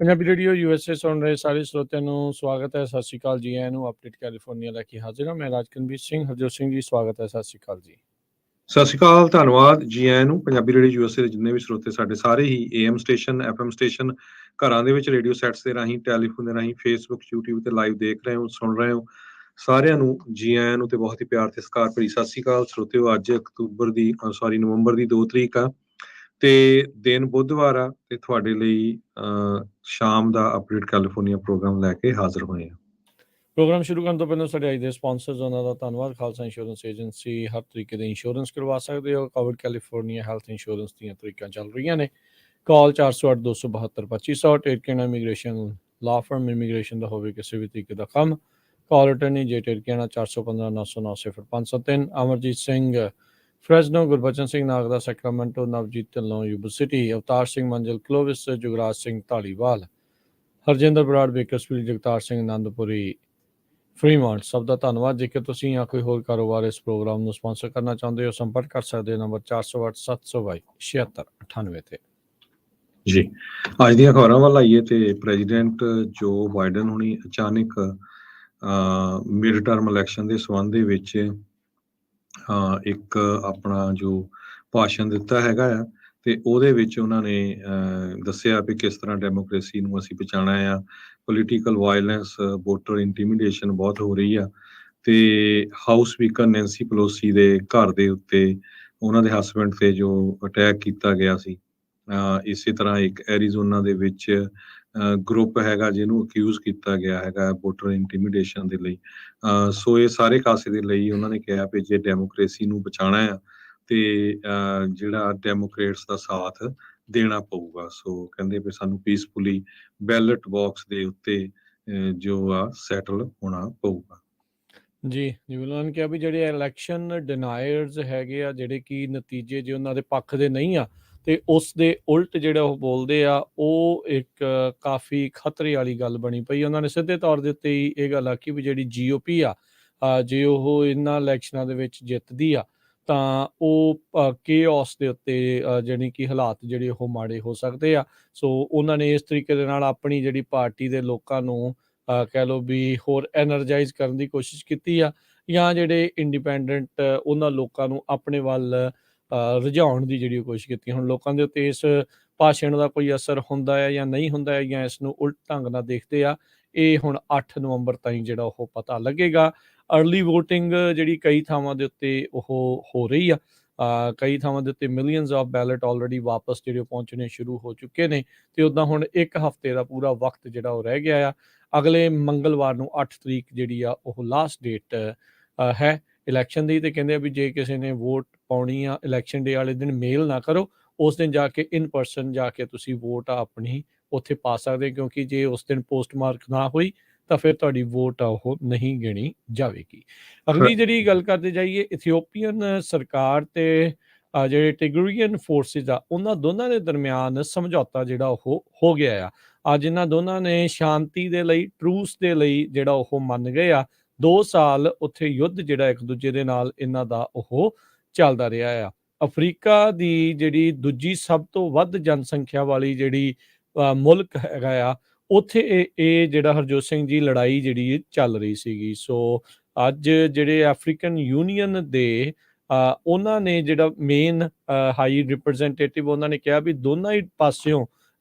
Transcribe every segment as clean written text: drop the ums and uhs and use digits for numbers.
Punjabi radio USA ਸੁਣ ਰਹੇ ਸਾਰੇ ਸਰੋਤਿਆਂ ਨੂੰ ਸਵਾਗਤ ਹੈ। ਸਤਿ ਸ਼੍ਰੀ ਅਕਾਲ ਜੀ। ਆਇਆਂ ਨੂੰ ਅਪਡੇਟ ਕੈਲੀਫੋਰਨੀਆ ਲੈ ਕੇ ਹਾਜ਼ਰ ਹਾਂ। ਮੈਂ ਰਾਜਕਨਵੀਰ ਸਿੰਘ ਹਰਜੋਤ ਸਿੰਘ ਜੀ, ਸਵਾਗਤ ਹੈ। ਸਤਿ ਸ਼੍ਰੀ ਅਕਾਲ ਜੀ। ਸਤਿ ਸ਼੍ਰੀ ਅਕਾਲ, ਧੰਨਵਾਦ ਜੀ ਆਇਆਂ ਨੂੰ। ਪੰਜਾਬੀ ਰੇਡੀਓ USA ਦੇ ਜਿੰਨੇ ਵੀ ਸਰੋਤੇ ਸਾਡੇ ਸਾਰੇ ਹੀ AM ਸਟੇਸ਼ਨ, FM ਸਟੇਸ਼ਨ, ਘਰਾਂ ਦੇ ਵਿੱਚ ਰੇਡੀਓ ਸੈਟਸ ਦੇ ਰਾਹੀਂ, ਟੈਲੀਫੋਨ ਦੇ ਰਾਹੀਂ, ਫੇਸਬੁੱਕ, YouTube ਤੇ ਲਾਈਵ ਦੇਖ ਰਹੇ ਹੋ, ਸੁਣ ਰਹੇ ਹੋ, ਸਾਰਿਆਂ ਨੂੰ ਜੀ ਆਇਆਂ ਨੂੰ ਤੇ ਬਹੁਤ ਹੀ ਪਿਆਰ ਤੇ ਸਤਿਕਾਰ ਭਰੀ ਸਤਿ ਸ਼੍ਰੀ ਅਕਾਲ ਸਰੋਤਿਓ। ਅੱਜ ਨਵੰਬਰ ਦੀ 2 ਤਰੀਕ ਆ ਤੇ ਦਿਨ ਬੁੱਧਵਾਰ ਆ ਤੇ ਤੁਹਾਡੇ ਲਈ ਸ਼ਾਮ ਦਾ ਅਪਡੇਟ ਕੈਲੀਫੋਰਨੀਆ ਪ੍ਰੋਗਰਾਮ ਲੈ ਕੇ ਹਾਜ਼ਰ ਹੋਏ ਆ। ਪ੍ਰੋਗਰਾਮ ਸ਼ੁਰੂ ਕਰਨ ਤੋਂ ਪਹਿਲਾਂ ਸਾਡੇ ਅੱਜ ਦੇ ਸਪਾਂਸਰਸ ਉਹਨਾਂ ਦਾ ਧੰਨਵਾਦ। ਖਾਲਸਾ ਇੰਸ਼ੋਰੈਂਸ ਏਜੰਸੀ ਹਰ ਤਰੀਕੇ ਦੇ ਇੰਸ਼ੋਰੈਂਸ ਕਰਵਾ ਸਕਦੇ ਹੋ। ਕੋਵਿਡ ਕੈਲੀਫੋਰਨੀਆ ਹੈਲਥ ਇੰਸ਼ੋਰੈਂਸ ਦੀਆਂ ਤਰੀਕਾਂ ਚੱਲ ਰਹੀਆਂ ਨੇ। Call 408-272-2500। Terkena immigration law firm immigration ਦਾ ਹੋਵੇ ਕਿਸੇ ਵੀ ਤਰੀਕੇ ਦਾ ਕੰਮ। Call attorney J Terkena 415-909-0503। Amarjit Singh Fresno, Gurbachan Singh Nagda Sacramento, Navjit Dhillon Yuba City, Avtar Singh Manzil Clovis, Jugraj Singh Dhaliwal, Harjinder Brar Bakersfield, Jagtar Singh Anandpuri Fremont. ਸਭ ਦਾ ਧੰਨਵਾਦ। ਜੇਕਰ ਤੁਸੀਂ ਜਾਂ ਕੋਈ ਹੋਰ ਕਾਰੋਬਾਰ ਇਸ ਪ੍ਰੋਗਰਾਮ ਨੂੰ ਸਪਾਂਸਰ ਕਰਨਾ ਚਾਹੁੰਦੇ ਹੋ, ਸੰਪਰਕ ਕਰ ਸਕਦੇ ਹੋ ਨੰਬਰ 408-722-7698 ਤੇ। ਜੀ ਅੱਜ ਦੀਆਂ ਖਬਰਾਂ ਵੱਲ ਆਈਏ ਤੇ ਪ੍ਰੈਜ਼ੀਡੈਂਟ ਜੋ ਬਾਈਡਨ ਹੁਣੀ ਅਚਾਨਕ ਮਿਡ ਟਰਮ ਇਲੈਕਸ਼ਨ ਦੇ ਸੰਬੰਧ ਦੇ ਵਿੱਚ ਇੱਕ ਆਪਣਾ ਜੋ ਭਾਸ਼ਣ ਦਿੱਤਾ ਹੈਗਾ ਆ ਤੇ ਉਹਦੇ ਵਿੱਚ ਉਹਨਾਂ ਨੇ ਦੱਸਿਆ ਵੀ ਕਿਸ ਤਰ੍ਹਾਂ ਡੈਮੋਕ੍ਰੇਸੀ ਨੂੰ ਅਸੀਂ ਬਚਾਉਣਾ ਆ। ਪੋਲੀਟੀਕਲ ਵਾਇਲੈਂਸ, ਵੋਟਰ ਇੰਟੀਮੀਡੇਸ਼ਨ ਬਹੁਤ ਹੋ ਰਹੀ ਆ ਤੇ ਹਾਊਸ ਸਪੀਕਰ ਨੈਂਸੀ ਪਲੋਸੀ ਦੇ ਘਰ ਦੇ ਉੱਤੇ ਉਹਨਾਂ ਦੇ ਹਸਬੈਂਡ ਤੇ ਜੋ ਅਟੈਕ ਕੀਤਾ ਗਿਆ ਸੀ। ਇਸੇ ਤਰ੍ਹਾਂ ਇੱਕ ਐਰੀਜ਼ੋਨਾ ਦੇ ਵਿੱਚ ਗਰੁੱਪ ਹੈਗਾ ਜਿਹਨੂੰ ਅਕਿਊਜ਼ ਕੀਤਾ ਗਿਆ ਹੈਗਾ ਵੋਟਰ ਇੰਟੀਮੀਡੇਸ਼ਨ ਦੇ ਲਈ। ਸੋ ਇਹ ਸਾਰੇ ਕਾਸੇ ਦੇ ਲਈ ਉਹਨਾਂ ਨੇ ਕਿਹਾ ਵੀ ਜੇ ਡੈਮੋਕ੍ਰੇਸੀ ਨੂੰ ਬਚਾਉਣਾ ਆ ਤੇ ਜਿਹੜਾ ਡੈਮੋਕ੍ਰੇਟਸ ਦਾ ਸਾਥ ਦੇਣਾ ਪਊਗਾ। ਸੋ ਕਹਿੰਦੇ ਵੀ ਸਾਨੂੰ ਪੀਸਫੁਲੀ ਬੈਲਟ ਬਾਕਸ ਦੇ ਉੱਤੇ ਜੋ ਆ ਸੈਟਲ ਹੋਣਾ ਪਊਗਾ। ਜੀ ਉਹਨਾਂ ਨੇ ਕਿਹਾ ਵੀ ਜਿਹੜੇ ਇਲੈਕਸ਼ਨ ਡਿਨਾਇਰਸ ਹੈਗੇ ਆ, ਜਿਹੜੇ ਕਿ ਨਤੀਜੇ ਜੇ ਉਹਨਾਂ ਦੇ ਪੱਖ ਦੇ ਨਹੀਂ ਆ ਤੇ ਉਸ ਦੇ ਉਲਟ ਜਿਹੜਾ ਉਹ ਬੋਲਦੇ ਆ, ਉਹ ਇੱਕ ਕਾਫੀ ਖਤਰੇ ਵਾਲੀ ਗੱਲ ਬਣੀ ਪਈ। ਉਹਨਾਂ ਨੇ ਸਿੱਧੇ ਤੌਰ ਦੇ ਉੱਤੇ ਹੀ ਇਹ ਗੱਲ ਆਖੀ ਵੀ ਜਿਹੜੀ GOP ਆ, ਜੇ ਉਹ ਇਹਨਾਂ ਇਲੈਕਸ਼ਨਾਂ ਦੇ ਵਿੱਚ ਜਿੱਤਦੀ ਆ ਤਾਂ ਉਹ ਕੇਓਸ ਦੇ ਉੱਤੇ ਜਾਣੀ ਕਿ ਹਾਲਾਤ ਜਿਹੜੇ ਉਹ ਮਾੜੇ ਹੋ ਸਕਦੇ ਆ। ਸੋ ਉਹਨਾਂ ਨੇ ਇਸ ਤਰੀਕੇ ਦੇ ਨਾਲ ਆਪਣੀ ਜਿਹੜੀ ਪਾਰਟੀ ਦੇ ਲੋਕਾਂ ਨੂੰ ਕਹਿ ਲਓ ਵੀ ਹੋਰ ਐਨਰਜਾਈਜ਼ ਕਰਨ ਦੀ ਕੋਸ਼ਿਸ਼ ਕੀਤੀ ਆ, ਜਾਂ ਜਿਹੜੇ ਇੰਡੀਪੈਂਡੈਂਟ ਉਹਨਾਂ ਲੋਕਾਂ ਨੂੰ ਆਪਣੇ ਵੱਲ ਰੁਝਾਉਣ ਦੀ ਜਿਹੜੀ ਕੋਸ਼ਿਸ਼ ਕੀਤੀ। ਹੁਣ ਲੋਕਾਂ ਦੇ ਉੱਤੇ ਇਸ ਭਾਸ਼ਣ ਦਾ ਕੋਈ ਅਸਰ ਹੁੰਦਾ ਹੈ ਜਾਂ ਨਹੀਂ ਹੁੰਦਾ ਹੈ, ਜਾਂ ਇਸ ਨੂੰ ਉਲਟ ਢੰਗ ਨਾਲ ਦੇਖਦੇ ਆ, ਇਹ ਹੁਣ 8 ਨਵੰਬਰ ਤਾਈਂ ਜਿਹੜਾ ਉਹ ਪਤਾ ਲੱਗੇਗਾ। ਅਰਲੀ ਵੋਟਿੰਗ ਜਿਹੜੀ ਕਈ ਥਾਵਾਂ ਦੇ ਉੱਤੇ ਉਹ ਹੋ ਰਹੀ ਆ। ਕਈ ਥਾਵਾਂ ਦੇ ਉੱਤੇ ਮਿਲੀਅਨਸ ਆਫ ਬੈਲਟ ਆਲਰੇਡੀ ਵਾਪਸ ਜਿਹੜੇ ਪਹੁੰਚਣੇ ਸ਼ੁਰੂ ਹੋ ਚੁੱਕੇ ਨੇ ਤੇ ਉੱਦਾਂ ਹੁਣ 1 ਹਫ਼ਤੇ ਦਾ ਪੂਰਾ ਵਕਤ ਜਿਹੜਾ ਉਹ ਰਹਿ ਗਿਆ ਆ। ਅਗਲੇ ਮੰਗਲਵਾਰ ਨੂੰ 8 ਤਰੀਕ ਜਿਹੜੀ ਆ ਉਹ ਲਾਸਟ ਡੇਟ ਹੈ ਇਲੈਕਸ਼ਨ ਦੀ। ਤੇ ਕਹਿੰਦੇ ਆ ਵੀ ਜੇ ਕਿਸੇ ਨੇ ਵੋਟ ਪਾਉਣੀ ਆ ਇਲੈਕਸ਼ਨ ਡੇ ਵਾਲੇ ਦਿਨ, ਮੇਲ ਨਾ ਕਰੋ, ਉਸ ਦਿਨ ਜਾ ਕੇ ਇਨ ਪਰਸਨ ਜਾ ਕੇ ਤੁਸੀਂ ਵੋਟ ਆਪਣੀ ਉੱਥੇ ਪਾ ਸਕਦੇ, ਕਿਉਂਕਿ ਜੇ ਉਸ ਦਿਨ ਪੋਸਟ ਮਾਰਕ ਨਾ ਹੋਈ ਤਾਂ ਫਿਰ ਤੁਹਾਡੀ ਵੋਟ ਆ ਉਹ ਨਹੀਂ ਗਿਣੀ ਜਾਵੇਗੀ। ਅਗਲੀ ਜਿਹੜੀ ਗੱਲ ਕਰਦੇ ਜਾਈਏ, ਇਥੀਓਪੀਅਨ ਸਰਕਾਰ ਤੇ ਜਿਹੜੇ ਟਿਗਰੀਅਨ ਫੋਰਸਿਸ ਆ, ਉਹਨਾਂ ਦੋਨਾਂ ਦੇ ਦਰਮਿਆਨ ਸਮਝੌਤਾ ਜਿਹੜਾ ਉਹ ਹੋ ਗਿਆ ਆ। ਅੱਜ ਇਹਨਾਂ ਦੋਨਾਂ ਨੇ ਸ਼ਾਂਤੀ ਦੇ ਲਈ, ਟਰੂਸ ਦੇ ਲਈ ਜਿਹੜਾ ਉਹ ਮੰਨ ਗਏ ਆ। 2 ਸਾਲ ਉੱਥੇ ਯੁੱਧ ਜਿਹੜਾ ਇੱਕ ਦੂਜੇ ਦੇ ਨਾਲ ਇਹਨਾਂ ਦਾ ਉਹ ਚੱਲਦਾ ਰਿਹਾ ਆ। ਅਫਰੀਕਾ ਦੀ ਜਿਹੜੀ ਦੂਜੀ ਸਭ ਤੋਂ ਵੱਧ ਜਨਸੰਖਿਆ ਵਾਲੀ ਜਿਹੜੀ ਮੁਲਕ ਹੈਗਾ ਆ, ਉੱਥੇ ਇਹ ਜਿਹੜਾ ਹਰਜੋਤ ਸਿੰਘ ਜੀ ਲੜਾਈ ਜਿਹੜੀ ਚੱਲ ਰਹੀ ਸੀਗੀ। ਸੋ ਅੱਜ ਜਿਹੜੇ ਅਫਰੀਕਨ ਯੂਨੀਅਨ ਦੇ ਉਹਨਾਂ ਨੇ ਜਿਹੜਾ ਮੇਨ ਹਾਈ ਰਿਪਰੈਜ਼ੈਂਟੇਟਿਵ, ਉਹਨਾਂ ਨੇ ਕਿਹਾ ਵੀ ਦੋਨਾਂ ਹੀ ਪਾਸਿਓਂ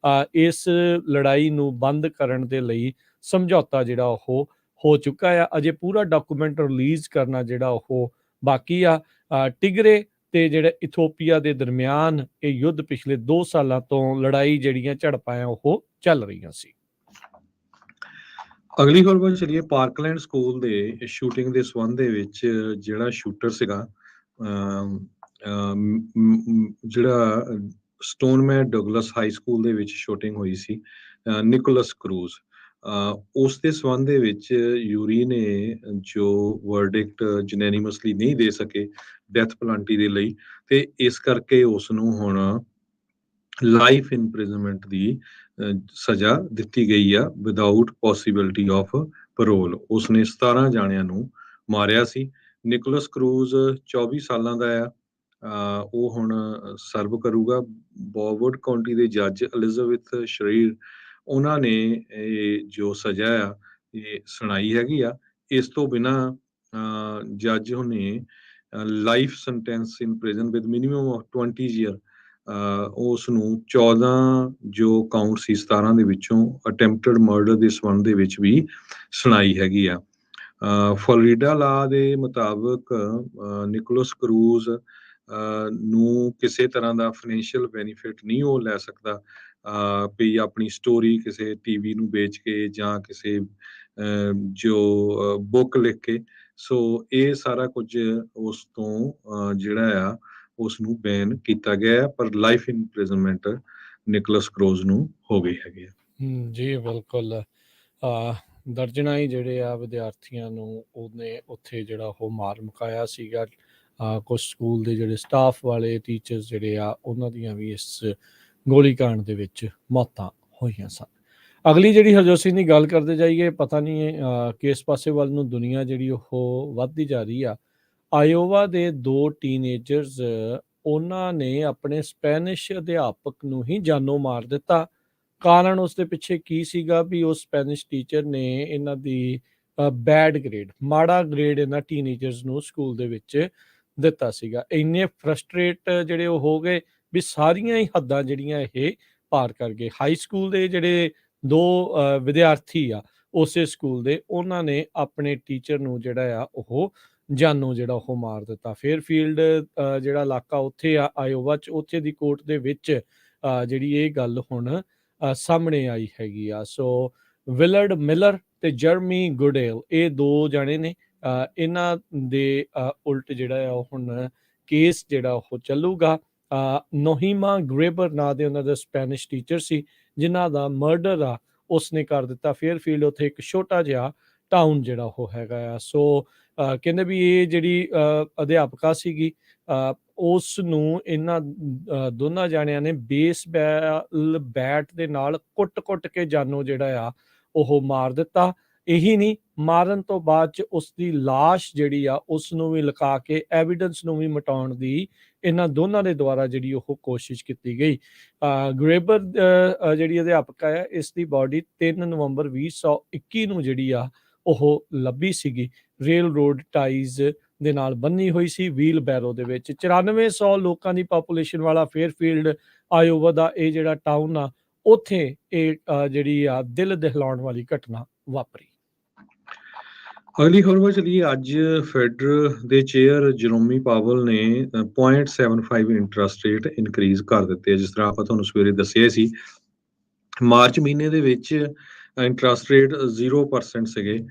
ਇਸ ਲੜਾਈ ਨੂੰ ਬੰਦ ਕਰਨ ਦੇ ਲਈ ਸਮਝੌਤਾ ਜਿਹੜਾ ਉਹ ਹੋ ਚੁੱਕਾ ਆ। ਅਜੇ ਪੂਰਾ ਡਾਕੂਮੈਂਟ ਰਿਲੀਜ਼ ਕਰਨਾ ਜਿਹੜਾ ਉਹ ਬਾਕੀ ਆ। ਟਿਗਰੇ ਤੇ ਜਿਹੜਾ ਇਥੋਪੀਆ ਦੇ ਦਰਮਿਆਨ ਇਹ ਯੁੱਧ ਪਿਛਲੇ 2 ਸਾਲਾਂ ਤੋਂ ਲੜਾਈ ਜਿਹੜੀਆਂ ਝੜਪਾਂ ਆ ਉਹ ਚੱਲ ਰਹੀਆਂ ਸੀ। ਅਗਲੀ ਖਬਰ ਵੱਲ ਚਲੀਏ। ਪਾਰਕਲੈਂਡ ਸਕੂਲ ਦੇ ਸ਼ੂਟਿੰਗ ਦੇ ਸੰਬੰਧ ਦੇ ਵਿੱਚ ਜਿਹੜਾ ਸ਼ੂਟਰ ਸੀਗਾ, ਜਿਹੜਾ ਸਟੋਨਮੈਨ ਡਗਲਸ ਹਾਈ ਸਕੂਲ ਦੇ ਵਿੱਚ ਸ਼ੂਟਿੰਗ ਹੋਈ ਸੀ, ਨਿਕੋਲਸ ਕਰੂਜ਼, ਉਸ ਦੇ ਸੰਬੰਧ ਦੇ ਵਿੱਚ ਯੂਰੀ ਨੇ ਜੋ ਵਰਡਿਕਟ ਜਨੈਨੀਮਸਲੀ ਨਹੀਂ ਦੇ ਸਕੇ ਡੈਥ ਪਲਾਂਟੀ ਦੇ ਲਈ, ਤੇ ਇਸ ਕਰਕੇ ਉਸ ਨੂੰ ਹੁਣ ਲਾਈਫ ਇੰਪ੍ਰਿਜ਼ਨਮੈਂਟ ਦੀ ਸਜ਼ਾ ਦਿੱਤੀ ਗਈ ਆ ਵਿਦਆਊਟ ਪੋਸੀਬਿਲਿਟੀ ਆਫ ਪਰੋਲ। ਉਸਨੇ 17 ਜਾਣਿਆਂ ਨੂੰ ਮਾਰਿਆ ਸੀ। ਨਿਕੋਲਸ ਕਰੂਜ਼ 24 ਸਾਲਾਂ ਦਾ ਆ। ਉਹ ਹੁਣ ਸਰਵ ਕਰੂਗਾ। ਬੋਵਰਡ ਕਾਉਂਟੀ ਦੇ ਜੱਜ ਐਲਿਜ਼ਾਬeth ਸ਼ਰੀਰ ਉਹਨਾਂ ਨੇ ਇਹ ਜੋ ਸਜ਼ਾ ਆ ਇਹ ਸੁਣਾਈ ਹੈਗੀ ਆ। ਇਸ ਤੋਂ ਬਿਨਾਂ ਜੱਜ ਹੁਣੇ life sentence in prison with minimum of 20 year ਉਸ ਨੂੰ 14 ਜੋ ਕਾਊਂਟ ਸੀ 17 ਦੇ ਵਿੱਚੋਂ ਅਟੈਂਪਟਡ ਮਰਡਰ ਦੇ ਸੰਬੰਧ ਦੇ ਵਿੱਚ ਵੀ ਸੁਣਾਈ ਹੈਗੀ ਆ। ਫਲੋਰੀਡਾ ਲਾ ਦੇ ਮੁਤਾਬਕ ਨਿਕੋਲਸ ਕਰੂਜ਼ ਨੂੰ ਕਿਸੇ ਤਰ੍ਹਾਂ ਦਾ ਫਾਈਨੈਂਸ਼ੀਅਲ ਬੈਨੀਫਿਟ ਨਹੀਂ ਉਹ ਲੈ ਸਕਦਾ ਵੀ ਆਪਣੀ ਸਟੋਰੀ ਕਿਸੇ ਟੀਵੀ ਨੂੰ ਵੇਚ ਕੇ ਜਾਂ ਕਿਸੇ ਜੋ ਬੁੱਕ ਲਿਖ ਕੇ। ਸੋ ਇਹ ਸਾਰਾ ਕੁਝ ਉਸ ਤੋਂ ਜਿਹੜਾ ਆ ਉਸ ਨੂੰ ਬੈਨ ਕੀਤਾ ਗਿਆ ਹੈ, ਪਰ ਲਾਈਫ ਇੰਪ੍ਰਿਜ਼ਨਮੈਂਟ ਨਿਕੋਲਸ ਕਰੂਜ਼ ਨੂੰ ਹੋ ਗਈ ਹੈਗੀ ਆ। ਜੀ ਬਿਲਕੁਲ। ਦਰਜਨਾਂ ਹੀ ਜਿਹੜੇ ਆ ਵਿਦਿਆਰਥੀਆਂ ਨੂੰ ਉਹਨੇ ਉੱਥੇ ਜਿਹੜਾ ਉਹ ਮਾਰ ਮੁਕਾਇਆ ਸੀਗਾ। ਕੁਝ ਸਕੂਲ ਦੇ ਜਿਹੜੇ ਸਟਾਫ ਵਾਲੇ ਟੀਚਰਸ ਜਿਹੜੇ ਆ ਉਹਨਾਂ ਦੀਆਂ ਵੀ ਇਸ ਗੋਲੀकांड ਦੇ ਵਿੱਚ ਮੌਤਾਂ ਹੋਈਆਂ ਸਨ। ਅਗਲੀ ਜਿਹੜੀ ਹਰਜੋਤ ਸਿੰਘ ਦੀ ਗੱਲ ਕਰਦੇ ਜਾਈਏ, ਪਤਾ ਨਹੀਂ ਕਿਸ ਪਾਸੇ ਵੱਲ ਨੂੰ ਦੁਨੀਆ ਜਿਹੜੀ ਉਹ ਵੱਧਦੀ ਜਾ ਰਹੀ ਆ। ਆਇਓਵਾ ਦੇ 2 ਟੀਨੇਜਰਸ ਉਹਨਾਂ ਨੇ ਆਪਣੇ ਸਪੈਨਿਸ਼ ਅਧਿਆਪਕ ਨੂੰ ਹੀ ਜਾਨੋਂ ਮਾਰ ਦਿੱਤਾ। ਕਾਰਨ ਉਸ ਦੇ ਪਿੱਛੇ ਕੀ ਸੀਗਾ ਵੀ ਉਹ ਸਪੈਨਿਸ਼ ਟੀਚਰ ਨੇ ਇਹਨਾਂ ਦੀ ਬੈਡ ਗ੍ਰੇਡ, ਮਾੜਾ ਗ੍ਰੇਡ ਇਹਨਾਂ ਟੀਨੇਜਰਸ ਨੂੰ ਸਕੂਲ ਦੇ ਵਿੱਚ ਦਿੱਤਾ ਸੀਗਾ। ਇੰਨੇ ਫਰਸਟ੍ਰੇਟ ਜਿਹੜੇ ਉਹ ਹੋ ਗਏ ਵੀ ਸਾਰੀਆਂ ਹੀ ਹੱਦਾਂ ਜਿਹੜੀਆਂ ਇਹ ਪਾਰ ਕਰ ਗਏ। ਹਾਈ ਸਕੂਲ ਦੇ ਜਿਹੜੇ 2 ਵਿਦਿਆਰਥੀ ਆ ਉਸੇ ਸਕੂਲ ਦੇ, ਉਹਨਾਂ ਨੇ ਆਪਣੇ ਟੀਚਰ ਨੂੰ ਜਿਹੜਾ ਆ ਉਹ ਜਾਨੋਂ ਜਿਹੜਾ ਉਹ ਮਾਰ ਦਿੱਤਾ। ਫੇਅਰਫੀਲਡ ਜਿਹੜਾ ਇਲਾਕਾ ਉੱਥੇ ਆ ਆਇਓਵਾ 'ਚ, ਉੱਥੇ ਦੀ ਕੋਰਟ ਦੇ ਵਿੱਚ ਜਿਹੜੀ ਇਹ ਗੱਲ ਹੁਣ ਸਾਹਮਣੇ ਆਈ ਹੈਗੀ ਆ। ਸੋ ਵਿਲਰਡ ਮਿਲਰ ਤੇ ਜਰਮੀ ਗੁਡੇਲ ਇਹ 2 ਜਾਣੇ ਨੇ। ਇਹਨਾਂ ਦੇ ਉਲਟ ਜਿਹੜਾ ਆ ਉਹ ਹੁਣ ਕੇਸ ਜਿਹੜਾ ਉਹ ਚੱਲੂਗਾ। ਨੋਹੀਮਾ ਗ੍ਰੇਬਰ ਨਾਂ ਦੇ ਉਹਨਾਂ ਦਾ ਸਪੈਨਿਸ਼ ਟੀਚਰ ਸੀ ਜਿਨ੍ਹਾਂ ਦਾ ਮਰਡਰ ਆ ਉਸਨੇ ਕਰ ਦਿੱਤਾ। ਫੇਅਰਫੀਲਡ ਉੱਥੇ ਇੱਕ ਛੋਟਾ ਜਿਹਾ ਟਾਊਨ ਜਿਹੜਾ ਉਹ ਹੈਗਾ ਆ। ਸੋ ਕਹਿੰਦੇ ਵੀ ਇਹ ਜਿਹੜੀ ਅਧਿਆਪਕਾ ਸੀਗੀ ਉਸ ਨੂੰ ਇਹਨਾਂ ਦੋਨਾਂ ਜਾਣਿਆਂ ਨੇ ਬੇਸਬਾਲ ਬੈਟ ਦੇ ਨਾਲ ਕੁੱਟ-ਕੁੱਟ ਕੇ ਜਾਨੋਂ ਜਿਹੜਾ ਆ ਉਹ ਮਾਰ ਦਿੱਤਾ। ਇਹੀ ਨਹੀਂ, ਮਾਰਨ ਤੋਂ ਬਾਅਦ 'ਚ ਉਸ ਦੀ ਲਾਸ਼ ਜਿਹੜੀ ਆ ਉਸ ਨੂੰ ਵੀ ਲੁਕਾ ਕੇ ਐਵੀਡੈਂਸ ਨੂੰ ਵੀ ਮਿਟਾਉਣ ਦੀ ਇਹਨਾਂ ਦੋਨਾਂ ਦੇ ਦੁਆਰਾ ਜਿਹੜੀ ਉਹ ਕੋਸ਼ਿਸ਼ ਕੀਤੀ ਗਈ। ਗ੍ਰੇਬਰ ਜਿਹੜੀ ਅਧਿਆਪਕਾ ਹੈ ਇਸ ਦੀ ਬਾਡੀ 3 ਨਵੰਬਰ 2021 ਨੂੰ ਜਿਹੜੀ ਆ ਉਹ ਲੱਭੀ ਸੀਗੀ। ਰੇਲ ਰੋਡ ਟਾਈਜ਼ ਦੇ ਨਾਲ ਬੰਨੀ ਹੋਈ ਸੀ ਵੀਲ ਬੈਰੋ ਦੇ ਵਿੱਚ। 9400 ਲੋਕਾਂ ਦੀ ਪਾਪੂਲੇਸ਼ਨ ਵਾਲਾ ਫੇਅਰਫੀਲਡ ਆਇਓਵਾ ਦਾ ਇਹ ਜਿਹੜਾ ਟਾਊਨ ਆ, ਉੱਥੇ ਇਹ ਜਿਹੜੀ ਆ ਦਿਲ ਦਹਿਲਾਉਣ ਵਾਲੀ ਘਟਨਾ ਵਾਪਰੀ। ਅਗਲੀ ਖਬਰ ਵੱਲ ਚਲੀਏ। ਅੱਜ ਫੈਡਰਲ ਦੇ ਚੇਅਰ ਜਰੋਮੀ ਪਾਵਲ ਨੇ 0.75 ਇੰਟਰਸਟ ਰੇਟ ਇਨਕਰੀਜ਼ ਕਰ ਦਿੱਤੇ ਆ। ਜਿਸ ਤਰ੍ਹਾਂ ਆਪਾਂ ਤੁਹਾਨੂੰ ਸਵੇਰੇ ਦੱਸਿਆ ਸੀ, ਮਾਰਚ ਮਹੀਨੇ ਦੇ ਵਿੱਚ ਇੰਟਰਸਟ ਰੇਟ 0% ਸੀਗੇ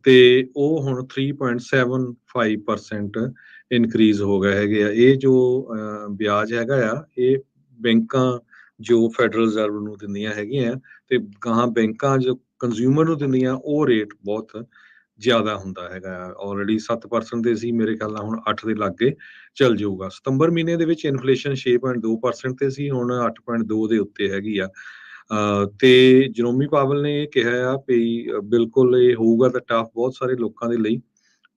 ਤੇ ਉਹ ਹੁਣ 3.75% ਇਨਕਰੀਜ਼ ਹੋ ਗਏ ਹੈਗੇ ਆ। ਇਹ ਜੋ ਵਿਆਜ ਹੈਗਾ ਆ ਇਹ ਬੈਂਕਾਂ ਜੋ ਫੈਡਰਲ ਰਿਜ਼ਰਵ ਨੂੰ ਦਿੰਦੀਆਂ ਹੈਗੀਆਂ ਤੇ ਗਾਹਾਂ ਬੈਂਕਾਂ ਜੋ ਕੰਜ਼ਿਊਮਰ ਨੂੰ ਦਿੰਦੀਆਂ ਉਹ ਰੇਟ ਬਹੁਤ ਜ਼ਿਆਦਾ ਹੁੰਦਾ ਹੈਗਾ। ਆਲਰੇਡੀ 7% ਦੇ ਸੀ, ਮੇਰੇ ਖਿਆਲ ਨਾਲ ਹੁਣ 8 ਦੇ ਲਾਗੇ ਚੱਲ ਜਾਊਗਾ। ਸਤੰਬਰ ਮਹੀਨੇ ਦੇ ਵਿੱਚ ਇਨਫਲੇਸ਼ਨ 6.2% ਤੇ ਸੀ, ਹੁਣ 8.2 ਦੇ ਉੱਤੇ ਹੈਗੀ ਆ। ਤੇ ਜਰੋਮੀ ਪਾਵਲ ਨੇ ਇਹ ਕਿਹਾ ਆ ਵੀ ਬਿਲਕੁਲ ਇਹ ਹੋਊਗਾ ਤਾਂ ਟਫ ਬਹੁਤ ਸਾਰੇ ਲੋਕਾਂ ਦੇ ਲਈ,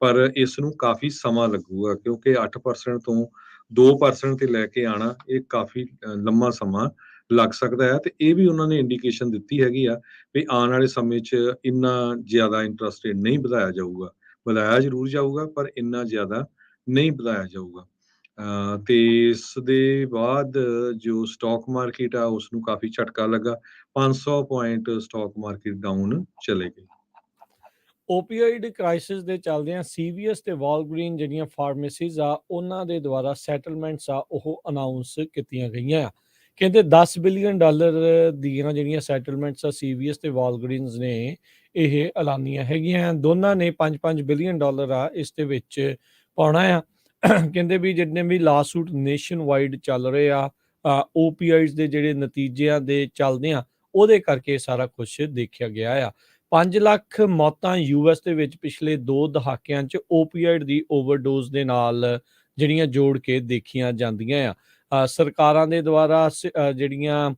ਪਰ ਇਸ ਨੂੰ ਕਾਫੀ ਸਮਾਂ ਲੱਗੂਗਾ ਕਿਉਂਕਿ 8% ਤੋਂ 2% ਤੇ ਲੈ ਕੇ ਆਣਾ ਇਹ ਕਾਫੀ ਲੰਮਾ ਸਮਾਂ ਲੱਗ ਸਕਦਾ ਹੈ। ਤੇ ਇਹ ਵੀ ਉਹਨਾਂ ਨੇ ਇੰਡੀਕੇਸ਼ਨ ਦਿੱਤੀ ਹੈਗੀ ਆ ਵੀ ਆਉਣ ਵਾਲੇ ਸਮੇਂ 'ਚ ਇੰਨਾ ਜ਼ਿਆਦਾ ਇੰਟਰਸਟ ਰੇਟ ਨਹੀਂ ਵਧਾਇਆ ਜਾਊਗਾ। ਵਧਾਇਆ ਜ਼ਰੂਰ ਜਾਊਗਾ ਪਰ ਇੰਨਾ ਜ਼ਿਆਦਾ ਨਹੀਂ ਵਧਾਇਆ ਜਾਊਗਾ। ਤੇ ਇਸ ਦੇ ਬਾਅਦ ਜੋ ਸਟਾਕ ਮਾਰਕੀਟ ਆ ਉਸ ਨੂੰ ਕਾਫੀ ਝਟਕਾ ਲੱਗਾ। 500 ਪੁਆਇੰਟ ਸਟਾਕ ਮਾਰਕੀਟ ਡਾਊਨ ਚਲੇ ਗਈ। ਓਪੀਆਇਡ ਕ੍ਰਾਈਸਿਸ ਦੇ ਚੱਲਦਿਆਂ ਸੀਵੀਐਸ ਤੇ ਵਾਲਗ੍ਰੀਨ ਜਿਹੜੀਆਂ ਫਾਰਮੇਸੀਜ਼ ਆ ਉਹਨਾਂ ਦੇ ਦੁਆਰਾ ਸੈਟਲਮੈਂਟਸ ਆ ਉਹ ਅਨਾਉਂਸ ਕੀਤੀਆਂ ਗਈਆਂ ਆ। ਕਹਿੰਦੇ $10 ਬਿਲੀਅਨ ਦੀਆਂ ਜਿਹੜੀਆਂ ਸੈਟਲਮੈਂਟਸ ਆ ਸੀਵੀਐਸ ਤੇ ਵਾਲਗ੍ਰੀਨਸ ਨੇ ਇਹ ਐਲਾਨੀਆਂ ਹੈਗੀਆਂ। ਦੋਨਾਂ ਨੇ $5 ਬਿਲੀਅਨ ਆ ਇਸ ਦੇ ਵਿੱਚ ਪਾਉਣਾ ਆ। ਕਹਿੰਦੇ ਵੀ ਜਿੰਨੇ ਵੀ ਲਾਸੂਟ ਨੇਸ਼ਨ ਵਾਈਡ ਚੱਲ ਰਹੇ ਆ ਓਪੀਆਈਡਸ ਦੇ ਜਿਹੜੇ ਨਤੀਜਿਆਂ ਦੇ ਚੱਲਦੇ ਆ ਉਹਦੇ ਕਰਕੇ ਸਾਰਾ ਕੁਝ ਦੇਖਿਆ ਗਿਆ ਆ। 5 ਲੱਖ ਮੌਤਾਂ ਯੂਐਸ ਦੇ ਵਿੱਚ ਪਿਛਲੇ 2 ਦਹਾਕਿਆਂ 'ਚ ਓਪੀਆਇਡ ਦੀ ਓਵਰਡੋਜ਼ ਦੇ ਨਾਲ ਜਿਹੜੀਆਂ ਜੋੜ ਕੇ ਦੇਖੀਆਂ ਜਾਂਦੀਆਂ ਆ। ਸਰਕਾਰਾਂ ਦੇ ਦੁਆਰਾ ਜਿਹੜੀਆਂ